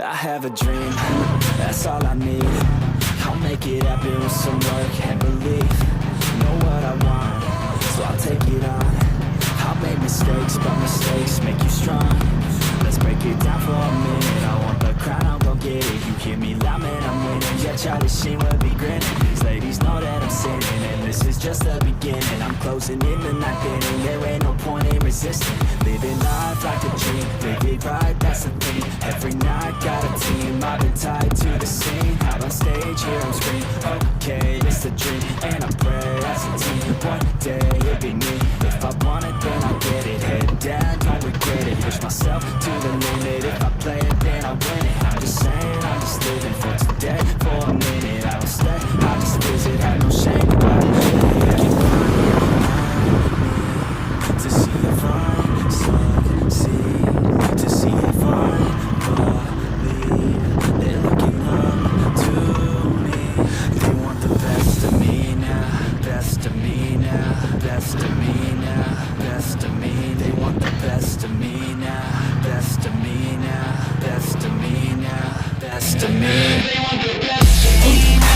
I have a dream, that's all I need. I'll make it happen with some work and belief. Know what I want, so I'll take it on. I'll make mistakes, but mistakes make you strong. Let's break it down for a minute. I want the crown, I'll go get it. You hear me loud, man, I'm winning. Yeah, Charlie Sheen will be grinning. These ladies know that I'm sinning, and this is just the beginning. I'm closing in the night inning. There ain't no point in resisting. Living life like a dream, live it right, that's the thing. Every night got a team, I've been tied to the scene. Out on stage, here I'm screaming, okay, it's a dream. And I pray as a team, one day it'll be me. If I want it, then I'll get it. Head down, don't regret it. Push myself to the limit. If I play it, then I win it. I'm just saying, I'm just living for today. For a minute, I don't stay, I just visit. Have no shame about it. To see if I succeed, to see if I believe. They're looking up to me. They want the best of me now, best of me now, best of me now, best of me. They want the best of me now, best of me now, best of me now, best of me. They want the best of me now.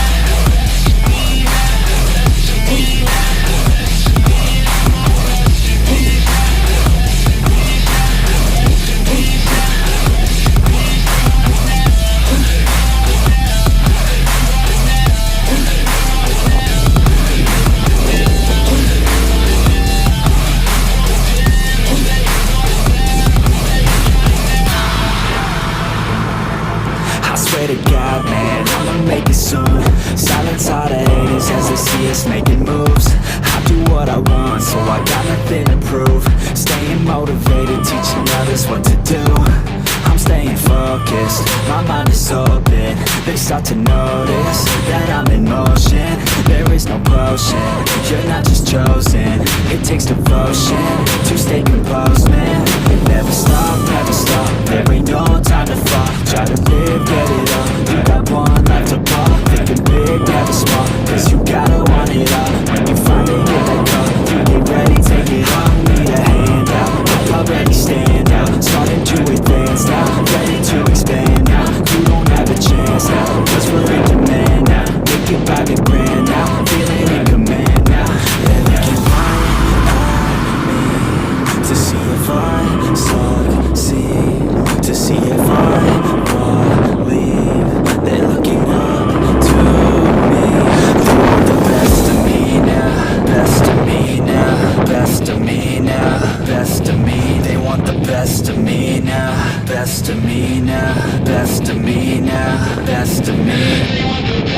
To God, man, I'ma make it soon. Silence all the haters as they see us making moves. I do what I want, so I got nothing to prove. Staying motivated, teaching others what to do. I'm staying focused, my mind is open. They start to notice that I'm in motion. There is no potion, you're not just chosen. It takes devotion to stay composed, man. Never stop, never stop, there ain't no time to fall. Try to live, get it up, you got one life to pop. Thinking big, never small, cause you gotta want it all. When you finally get that call, you get ready, take it on. Need a hand out, I already stand out. Starting to advance now, ready to expand now. You don't have a chance now, cause we're in demand now. Make it by the grand now, feeling in command now. They're looking right at me to see if I succeed, to see if I believe. They're looking up to me. They want the best of me now, best of me now, best of me now, best of me. They want the best of me now, best of me now, best of me now, best of me.